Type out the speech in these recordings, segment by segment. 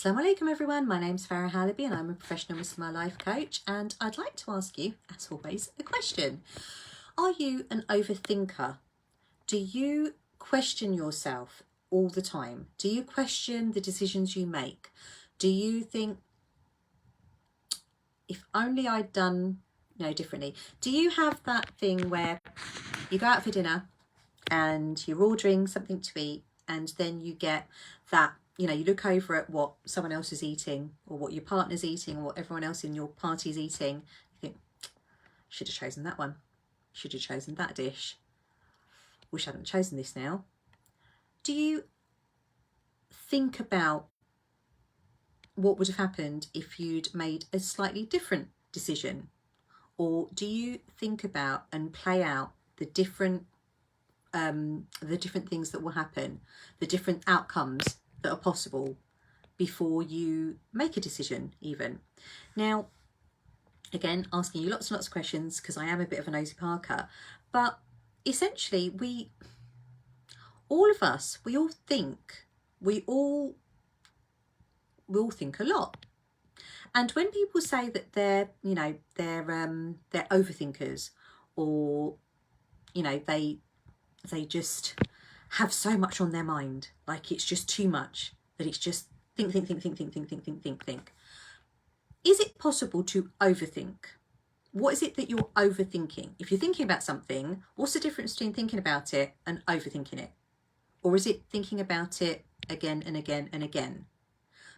Assalamu alaikum everyone, my name's Farah Halaby and I'm a professional Muslim life coach, and I'd like to ask you, as always, a question. Are you an overthinker? Do you question yourself all the time? Do you question the decisions you make? Do you think, if only I'd done differently? Do you have that thing where you go out for dinner and you're ordering something to eat, and then you get that, you look over at what someone else is eating, or what your partner's eating, or what everyone else in your party's eating. You think, should have chosen that one. Should have chosen that dish. Wish I hadn't chosen this now. Do you think about what would have happened if you'd made a slightly different decision? Or do you think about and play out the different things that will happen, the different outcomes that are possible before you make a decision even? Now, again, asking you lots and lots of questions because I am a bit of a nosy Parker, but essentially we all think a lot. And when people say that they're overthinkers, or they just have so much on their mind, like it's just too much, that it's just think. Is it possible to overthink? What is it that you're overthinking? If you're thinking about something, what's the difference between thinking about it and overthinking it? Or is it thinking about it again and again and again?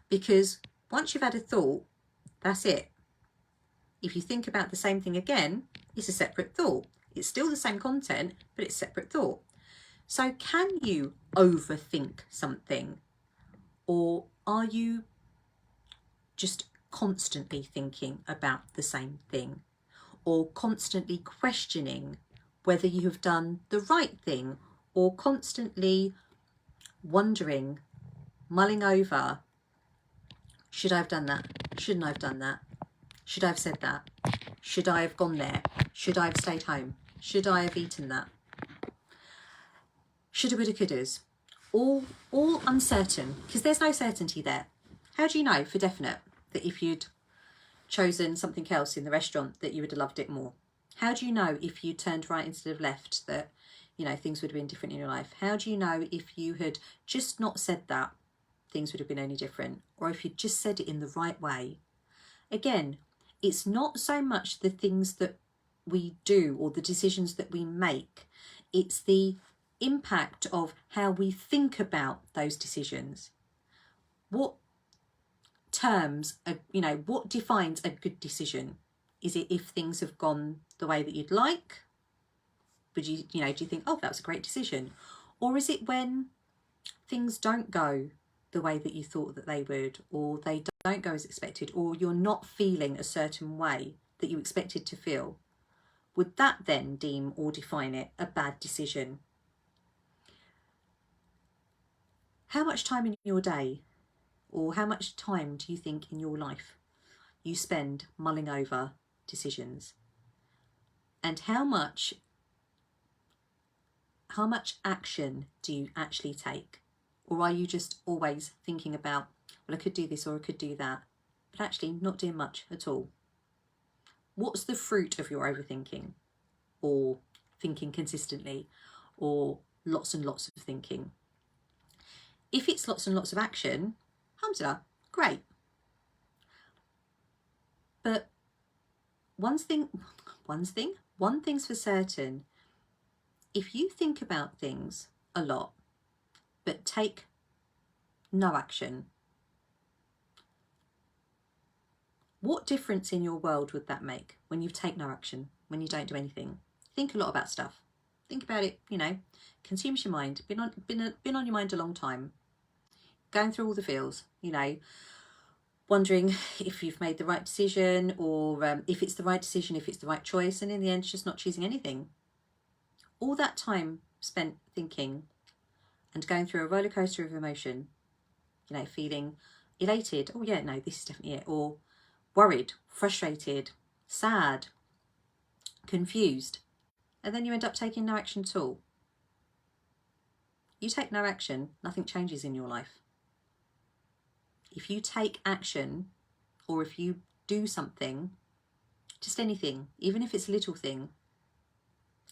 Because once you've had a thought, that's it. If you think about the same thing again, it's a separate thought. It's still the same content, but it's separate thought. So can you overthink something? Or are you just constantly thinking about the same thing? Or constantly questioning whether you have done the right thing? Or constantly wondering, mulling over, should I have done that? Shouldn't I have done that? Should I have said that? Should I have gone there? Should I have stayed home? Should I have eaten that? Shoulda, woulda, couldas. All uncertain, because there's no certainty there. How do you know for definite that if you'd chosen something else in the restaurant that you would have loved it more? How do you know if you turned right instead of left that things would have been different in your life? How do you know if you had just not said that, things would have been any different? Or if you just said it in the right way? Again, it's not so much the things that we do or the decisions that we make, it's the impact of how we think about those decisions. What terms, what defines a good decision? Is it if things have gone the way that you'd like? Would you, do you think, oh, that was a great decision? Or is it when things don't go the way that you thought that they would, or they don't go as expected, or you're not feeling a certain way that you expected to feel? Would that then deem or define it a bad decision? How much time in your day, or how much time do you think in your life you spend mulling over decisions? And how much action do you actually take? Or are you just always thinking about, well, I could do this or I could do that, but actually not doing much at all? What's the fruit of your overthinking, or thinking consistently, or lots and lots of thinking? If it's lots and lots of action, alhamdulillah, great. But one thing's for certain: if you think about things a lot but take no action, what difference in your world would that make when you take no action, when you don't do anything? Think a lot about stuff. Think about it, consumes your mind, been on your mind a long time, going through all the feels, wondering if you've made the right decision, or if it's the right decision, if it's the right choice, and in the end just not choosing anything. All that time spent thinking and going through a roller coaster of emotion, feeling elated, oh yeah, no, this is definitely it, or worried, frustrated, sad, confused, and then you end up taking no action at all. You take no action, nothing changes in your life. if you take action, or if you do something, just anything, even if it's a little thing,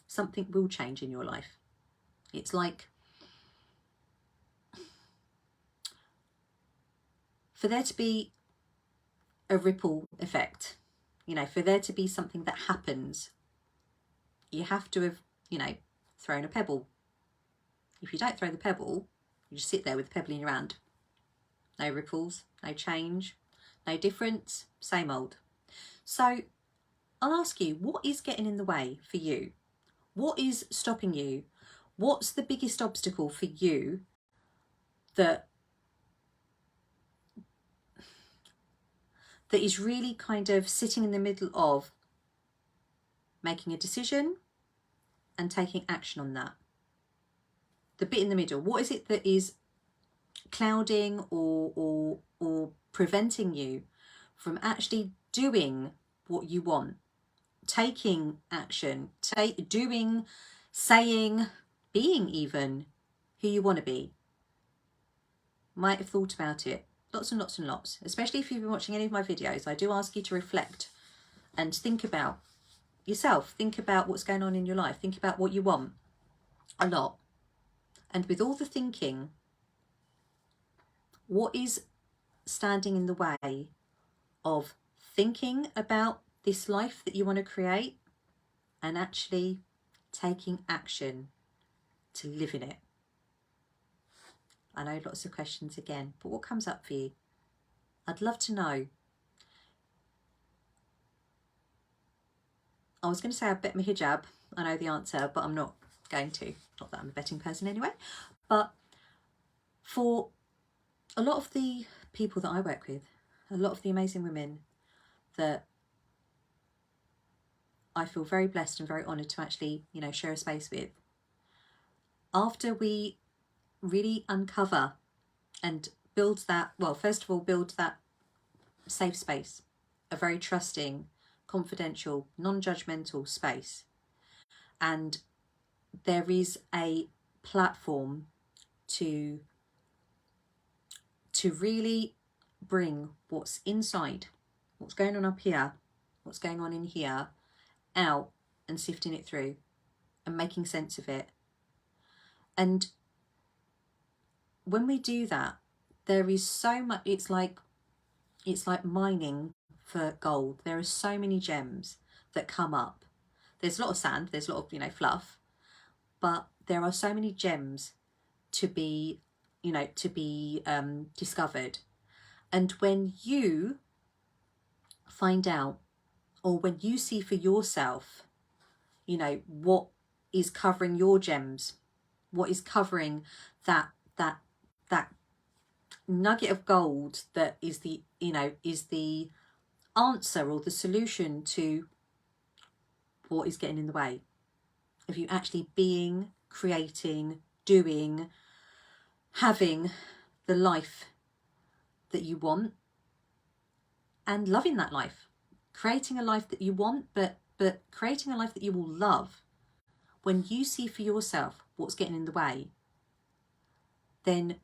something will change in your life. It's like, for there to be a ripple effect, you know, for there to be something that happens, you have to have, you know, thrown a pebble. If you don't throw the pebble, you just sit there with the pebble in your hand. No ripples, no change, no difference, same old. So I'll ask you, what is getting in the way for you? What is stopping you? What's the biggest obstacle for you that is really kind of sitting in the middle of making a decision and taking action on that? The bit in the middle, what is it that is clouding or preventing you from actually doing what you want, taking action, doing, saying, being even who you want to be? Might have thought about it lots and lots and lots, especially if you've been watching any of my videos. I do ask you to reflect and think about yourself, think about what's going on in your life, think about what you want a lot. And with all the thinking, what is standing in the way of thinking about this life that you want to create and actually taking action to live in it? I know lots of questions again, but what comes up for you? I'd love to know. I was going to say I bet my hijab. I know the answer, but I'm not going to. Not that I'm a betting person anyway. But for a lot of the people that I work with, a lot of the amazing women that I feel very blessed and very honoured to actually, you know, share a space with, after we really uncover and build that, well, first of all, build that safe space, a very trusting, confidential, non-judgmental space, and there is a platform to really bring what's inside, what's going on up here, what's going on in here, out, and sifting it through and making sense of it. And when we do that, there is so much, it's like mining for gold. There are so many gems that come up. There's a lot of sand, there's a lot of, you know, fluff, but there are so many gems to be, you know, to be discovered. And when you find out, or when you see for yourself, you know, what is covering your gems, what is covering that nugget of gold that is the, you know, is the answer or the solution to what is getting in the way of you actually being, creating, doing, having the life that you want and loving that life, creating a life that you want, but creating a life that you will love. When you see for yourself what's getting in the way, then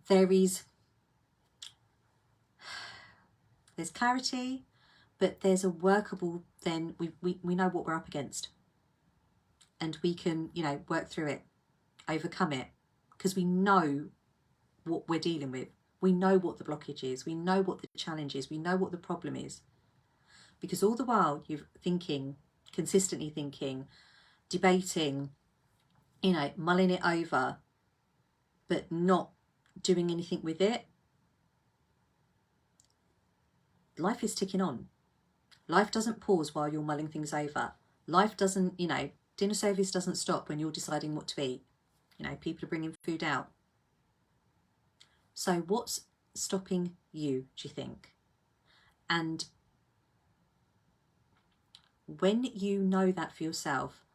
there's clarity, but there's a workable, then we know what we're up against, and we can, you know, work through it, overcome it, because we know what we're dealing with. We know what the blockage is, we know what the challenge is, we know what the problem is, because all the while you're thinking, consistently thinking, debating, you know, mulling it over, but not doing anything with it, life is ticking on. Life doesn't pause while you're mulling things over. Life doesn't, you know, dinner service doesn't stop when you're deciding what to eat. You know, people are bringing food out. So what's stopping you, do you think? And when you know that for yourself,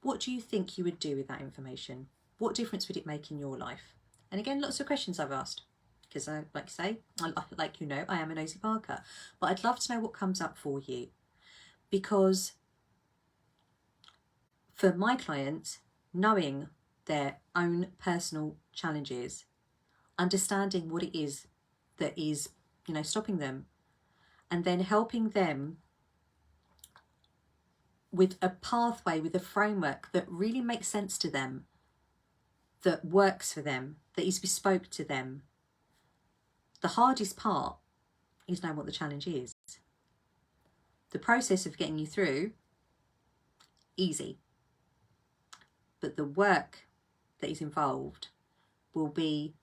what do you think you would do with that information? What difference would it make in your life? And again, lots of questions I've asked, because I, like you say, like you know, I am a nosy Parker, but I'd love to know what comes up for you, because for my clients, knowing their own personal challenges, understanding what it is that is, you know, stopping them, and then helping them with a pathway, with a framework that really makes sense to them, that works for them, that is bespoke to them. The hardest part is knowing what the challenge is. The process of getting you through, easy. But the work that is involved will be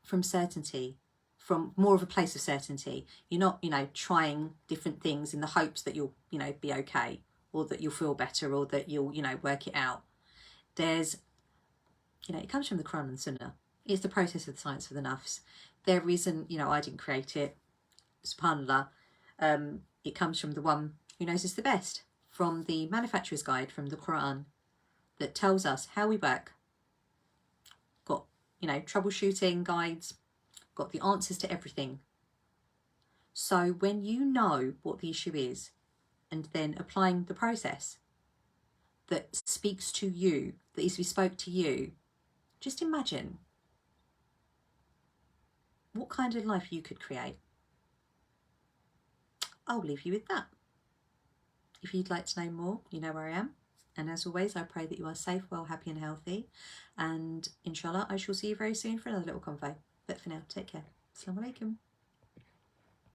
from certainty, from more of a place of certainty. You're not, you know, trying different things in the hopes that you'll, you know, be okay, or that you'll feel better, or that you'll, you know, work it out. There's, you know, it comes from the Quran and Sunnah. It's the process of the science of the nafs. There isn't, you know, I didn't create it. SubhanAllah. It comes from the one who knows us the best, from the manufacturer's guide, from the Quran, that tells us how we work. Got, you know, troubleshooting guides, got the answers to everything. So when you know what the issue is, and then applying the process that speaks to you, that is bespoke to you, just imagine what kind of life you could create. I'll leave you with that. If you'd like to know more, you know where I am. And as always, I pray that you are safe, well, happy and healthy. And inshallah, I shall see you very soon for another little convo. But for now, take care. Assalamu alaikum.